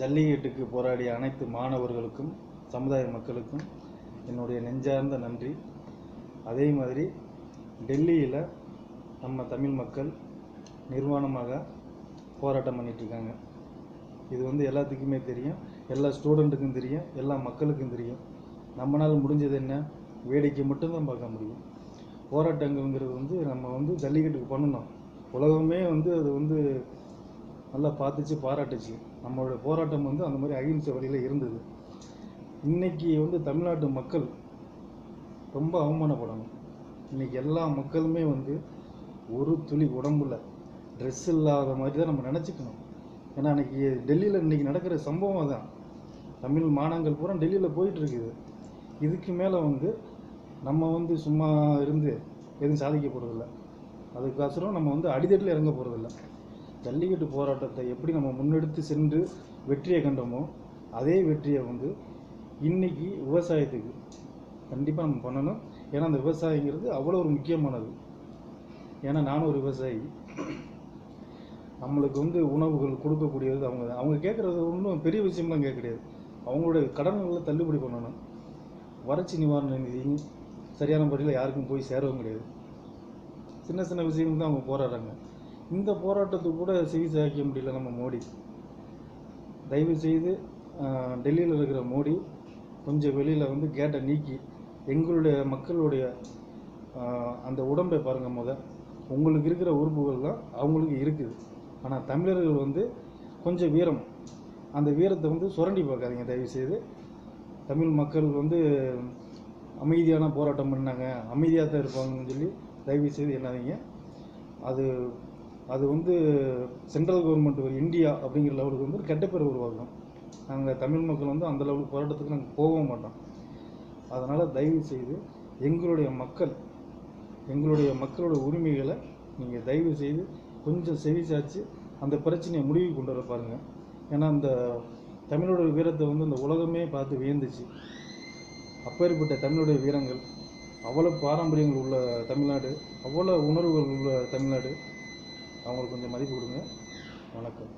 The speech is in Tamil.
ஜல்லிக்கட்டுக்கு போராடிய அனைத்து மாணவர்களுக்கும் சமுதாய மக்களுக்கும் என்னுடைய நெஞ்சார்ந்த நன்றி. அதே மாதிரி டெல்லியில் நம்ம தமிழ் மக்கள் நிர்வாணமாக போராட்டம் பண்ணிகிட்ருக்காங்க. இது எல்லாத்துக்குமே தெரியும், எல்லா ஸ்டூடெண்ட்டுக்கும் தெரியும், எல்லா மக்களுக்கும் தெரியும். நம்மளால் முடிஞ்சது என்ன? வேடிக்கை மட்டும்தான் பார்க்க முடியும். போராட்டங்கள்ங்கிறது நம்ம ஜல்லிக்கட்டுக்கு பண்ணணும். உலகமே அது நல்லா பார்த்துச்சு, பாராட்டுச்சு. நம்மளோட போராட்டம் அந்த மாதிரி அகிம்சை வழியில் இருந்தது. இன்றைக்கி தமிழ்நாட்டு மக்கள் ரொம்ப அவமானப்படணும். இன்றைக்கி எல்லா மக்களுமே ஒரு துளி உடம்புல ட்ரெஸ் இல்லாத மாதிரி தான் நம்ம நினச்சிக்கணும். ஏன்னா அன்றைக்கி டெல்லியில் இன்றைக்கி நடக்கிற சம்பவம் தான். தமிழ் மாணவர்கள் பூரா டெல்லியில் போயிட்டுருக்குது. இதுக்கு மேலே நம்ம சும்மா இருந்து எதுவும் சாதிக்க போகிறதில்ல. அதுக்கோசரம் நம்ம அடித்தட்டில் இறங்க போகிறதில்ல. ஜல்லிக்கட்டு போராட்டத்தை எப்படி நம்ம முன்னெடுத்து சென்று வெற்றியை கண்டோமோ அதே வெற்றியை இன்றைக்கி விவசாயத்துக்கு கண்டிப்பாக நம்ம பண்ணணும். ஏன்னா அந்த விவசாயிங்கிறது அவ்வளோ ஒரு முக்கியமானது. ஏன்னா நானும் ஒரு விவசாயி. நம்மளுக்கு உணவுகள் கொடுக்கக்கூடியது அவங்க கேட்குறது ஒன்றும் பெரிய விஷயம்லாம் கேட்க கிடையாது. அவங்களுடைய கடன்களை தள்ளுபடி பண்ணணும். வறட்சி நிவாரண நிதி சரியான முறையில் யாருக்கும் போய் சேரவும் கிடையாது. சின்ன சின்ன விஷயங்கள் தான் அவங்க போராடுறாங்க. இந்த போராட்டத்துக்கு கூட செவி சாய்க்க முடியல நம்ம மோடி. தயவு செய்து டெல்லியில் இருக்கிற மோடி கொஞ்சம் வெளியில் கேட்டை நீக்கி எங்களுடைய மக்களுடைய அந்த உடம்பை பாருங்கள். உங்களுக்கு இருக்கிற உறுப்புகள் தான் அவங்களுக்கு இருக்குது. ஆனால் தமிழர்கள் கொஞ்சம் வீரம், அந்த வீரத்தை சுரண்டி பார்க்காதீங்க தயவுசெய்து. தமிழ் மக்கள் அமைதியான போராட்டம் பண்ணாங்க, அமைதியாக தான் இருப்பாங்கன்னு சொல்லி தயவுசெய்து என்னாதீங்க. அது சென்ட்ரல் கவர்மெண்ட் ஒரு இந்தியா அப்படிங்கிற லெவலுக்கு கெட்ட பேர் உருவாக்கும். நாங்கள் தமிழ் மக்கள் அந்த லெவலுக்கு போராட்டத்துக்கு நாங்கள் போகவும் மாட்டோம். அதனால் தயவு செய்து எங்களுடைய மக்களோட உரிமைகளை நீங்கள் தயவு செய்து கொஞ்சம் செவி சாய்ச்சி அந்த பிரச்சனையை முடிவுக்கு கொண்டு வர பாருங்கள். ஏன்னா அந்த தமிழோட வீரத்தை அந்த உலகமே பார்த்து வியந்துச்சு. அப்பேற்பட்ட தமிழுடைய வீரங்கள், அவ்வளோ பாரம்பரியங்கள் உள்ள தமிழ்நாடு, அவ்வளோ உணர்வுகள் உள்ள தமிழ்நாடு. அவங்களுக்கு கொஞ்சம் மதிப்பு கொடுங்க. வணக்கம்.